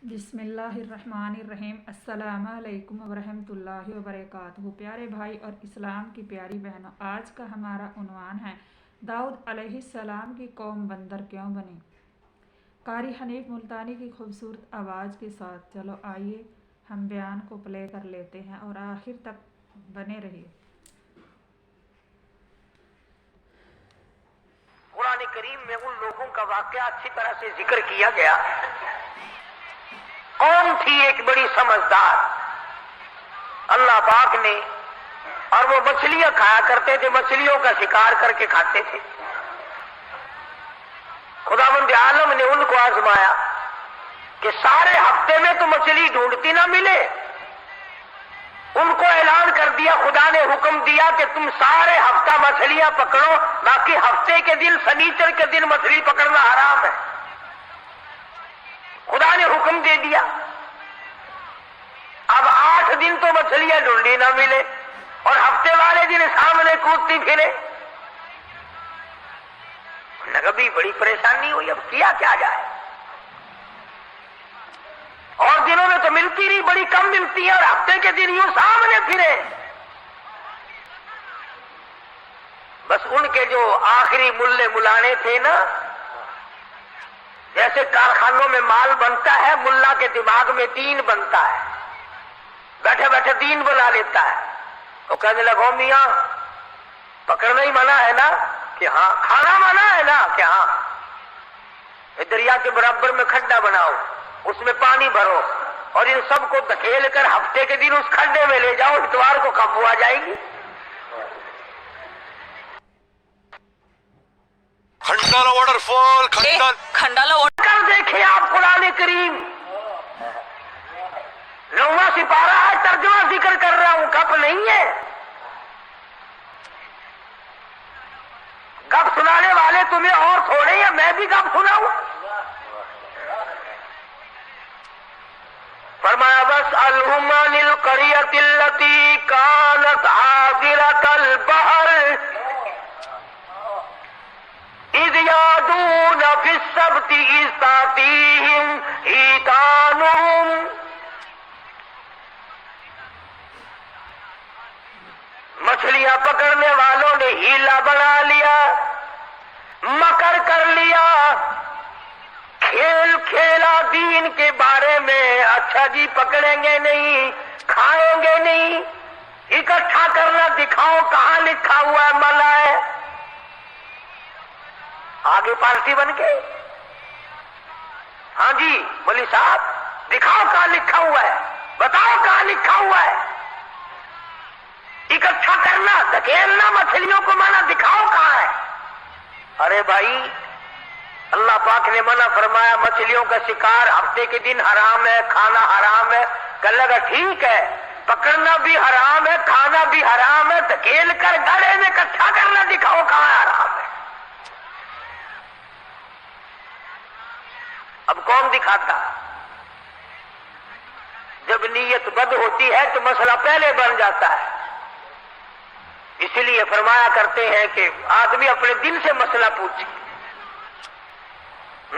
बिस्मिल्लाहिर्रहमानिर्रहीम। अस्सलामु अलैकुम वरहमतुल्लाहि वबरकातुहू। प्यारे भाई और इस्लाम की प्यारी बहनों, आज का हमारा उन्वान है दाऊद अलैहिस्सलाम की कौम बंदर क्यों बनी। कारी हनीफ मुल्तानी की खूबसूरत आवाज़ के साथ चलो आइए हम बयान को प्ले कर लेते हैं और आखिर तक बने रहिए। कुरान करीम में उन लोगों का वाकया अच्छी तरह से जिक्र किया गया। कौम थी एक बड़ी समझदार, अल्लाह पाक ने, और वो मछलियां खाया करते थे, मछलियों का शिकार करके खाते थे। खुदावंद आलम ने उनको आजमाया कि सारे हफ्ते में तो मछली ढूंढती ना मिले। उनको ऐलान कर दिया, खुदा ने हुक्म दिया कि तुम सारे हफ्ता मछलियां पकड़ो, बाकी हफ्ते के दिन शनिचर के दिन मछली पकड़ना हराम है। खुदा ने हुक्म दे दिया। अब 8 दिन तो मछलियां ढूंढी ना मिले और हफ्ते वाले दिन सामने कूदती फिरे। कभी बड़ी परेशानी हुई, अब किया क्या जाए। और दिनों में तो मिलती नहीं, बड़ी कम मिलती है, और हफ्ते के दिन यूं सामने फिरे। बस उनके जो आखिरी मुल्ले मुलाने थे ना, जैसे कारखानों में माल बनता है, मुल्ला के दिमाग में दीन बनता है, बैठे बैठे दीन बना लेता है। तो कहने लगो मियां, पकड़ना ही मना है ना? कि हाँ। खाना मना है ना? कि हाँ। दरिया के बराबर में खड्डा बनाओ, उसमें पानी भरो और इन सबको धकेल कर हफ्ते के दिन उस खड्डे में ले जाओ, इतवार को काबू आ जाएगी। खंडाला वाटरफॉल, खंडाला वाटर देखे आप कुरान करीम 9वां सिपारा है, तर्जुमा जिक्र कर रहा हूं, गप नहीं है। गप सुनाने वाले तुम्हें और थोड़े हैं, मैं भी गप सुनाऊं। फरमाया बस अलहुमानिल करियतिल्लती कानत आदिरतल बहर इद यादून फिस्सब्ति इस्तातीहिम ईतानुहुम। मछलियां पकड़ने वालों ने हीला बना लिया, मकर कर लिया, खेल खेला दीन के बारे में। अच्छा जी, पकड़ेंगे नहीं, खाएंगे नहीं, इकट्ठा करना दिखाओ कहां लिखा हुआ है, मना है। आगे पार्टी बन के, हाँ जी बोली साहब, दिखाओ कहां लिखा हुआ है, बताओ कहां लिखा हुआ है। इकट्ठा करना, धकेलना मछलियों को मना, दिखाओ कहां है। अरे भाई, अल्लाह पाक ने मना फरमाया, मछलियों का शिकार हफ्ते के दिन हराम है, खाना हराम है। कहने लगा ठीक है, पकड़ना भी हराम है, खाना भी हराम है, धकेल कर गले में इकट्ठा करना दिखाओ कहां हराम है। अब कौन दिखाता? जब नीयत बद होती है तो मसला पहले बन जाता है। इसलिए फरमाया करते हैं कि आदमी अपने दिल से मसला पूछे।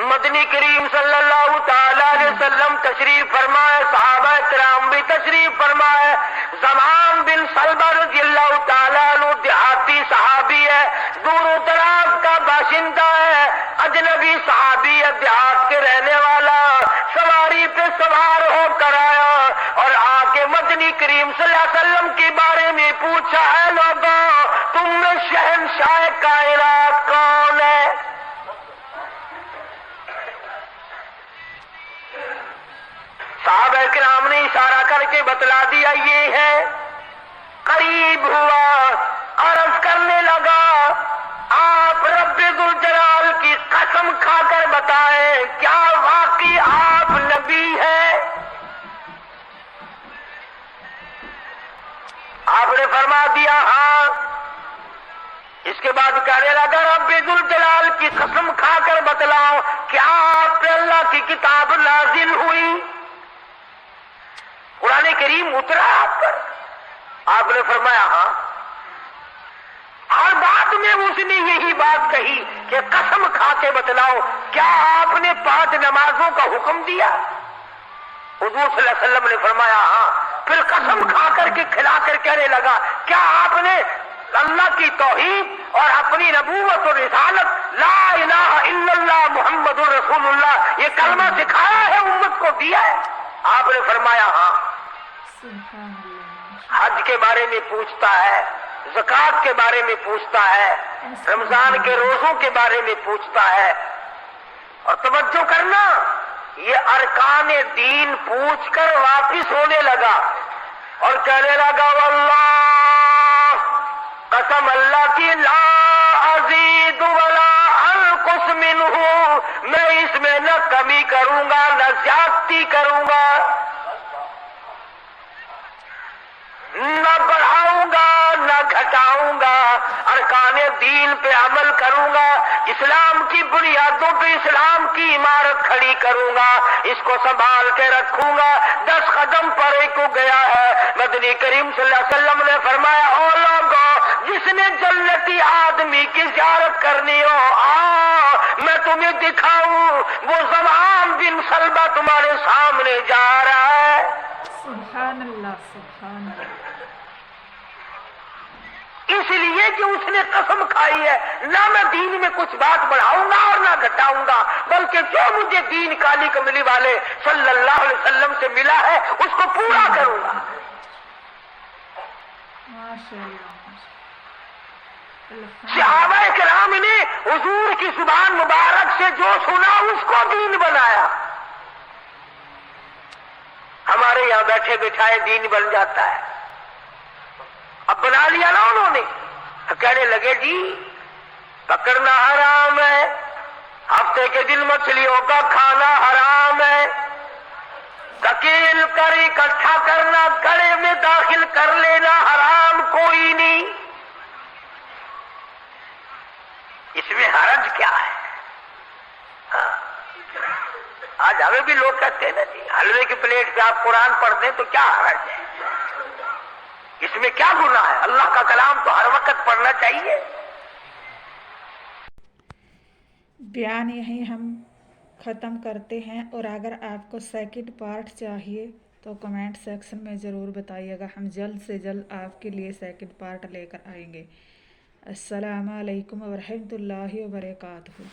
मदनी करीम सल्लल्लाहु ताला अलैहि वसल्लम तशरीफ फरमाए, सहाबा किराम भी तशरीफ फरमाए। ज़मान बिन सलबा रज़ियल्लाहु ताला अन्हु देहाती सहाबी है, दूर दराज का बाशिंदा है, अजनबी सहाबी है, देहात के रहने वाला। सवारी पे सवार होकर आया और आके मदनी करीम सल्लल्लाहु अलैहि वसल्लम के बारे में पूछा, है लोगों, तुम में शहंशाह कायनात कौन है? साहबा किराम ने इशारा करके बतला दिया, ये है। करीब हुआ, अर्ज करने लगा, आप रब्बे दुल जलाल की कसम खाकर बताएं, क्या वाकई आप नबी हैं? आपने फरमा दिया हाँ। इसके बाद कहने लगा, रब्बे दुल जलाल की कसम खाकर बतलाओ, क्या आप पे अल्लाह की किताब नाजिल हुई, कुरान करीम उतरा आप पर? आपने फरमाया हाँ। हर बात में उसने यही बात कही कि कसम खा के बतलाओ, क्या आपने 5 नमाजों का हुक्म दिया? हुजूर सल्लल्लाहु अलैहि वसल्लम ने फरमाया हाँ। फिर कसम खा करके खिला कर कहने लगा, क्या आपने अल्लाह की तौहीद और अपनी नबूवत और रिसालत ला इलाहा इल्लल्लाह मुहम्मदुर रसूलुल्लाह ये कलमा सिखाया है, उम्मत को दिया है? आपने फरमाया हाँ। सुभान अल्लाह। हज के बारे में पूछता है, ज़कात के बारे में पूछता है, रमजान के रोजों के बारे में पूछता है। और तवज्जो करना, ये अरकाने दीन पूछकर वापिस होने लगा और कहने लगा वल्लाह, कसम अल्लाह की, ला अज़ीद वला अनकुस मिन्हु, मैं इसमें न कमी करूंगा न ज्यादती करूंगा, न बढ़ाऊंगा न घटाऊंगा, अरकाने दीन पे अमल करूंगा, इस्लाम की बुनियादों पे इस्लाम की इमारत खड़ी करूंगा, इसको संभाल के रखूंगा। 10 कदम परे को गया है, मदनी करीम सल्लल्लाहु अलैहि वसल्लम ने फरमाया, ओ लोगों, जिसने जन्नती आदमी की ज़ियारत करनी हो मैं तुम्हें दिखाऊं, वो ज़मान बिन सलबा तुम्हारे सामने जा रहा है। सुभान अल्लाह, सुभान अल्लाह। इसलिए कि उसने कसम खाई है, ना मैं दीन में कुछ बात बढ़ाऊंगा और ना घटाऊंगा, बल्कि जो मुझे दीन काली कमली वाले सल्लल्लाहु अलैहि वसल्लम से मिला है उसको पूरा करूंगा। माशाअल्लाह, सहाबाए किराम ने हुजूर की जुबान मुबारक से जो सुना उसको दीन बनाया। हमारे यहाँ बैठे बिठाए दीन बन जाता है। अब बना लिया ना उन्होंने, कहने लगे जी पकड़ना हराम है, हफ्ते के दिन मछलियों का खाना हराम है, धकेल कर इकट्ठा करना गले में दाखिल कर लेना हराम, कोई नहीं, इसमें हरज क्या है? हाँ। आज हमें भी लोग कहते हैं ना जी, हलवे की प्लेट पे आप कुरान पढ़ दें तो क्या हरज है, इसमें क्या गुनाह है? अल्लाह का कलाम तो हर वक्त पढ़ना चाहिए। बयान यहीं हम ख़त्म करते हैं, और अगर आपको सेकंड पार्ट चाहिए तो कमेंट सेक्शन में ज़रूर बताइएगा, हम जल्द से जल्द आपके लिए सेकंड पार्ट लेकर आएंगे। अस्सलामु अलैकुम व रहमतुल्लाहि व बरकातहू।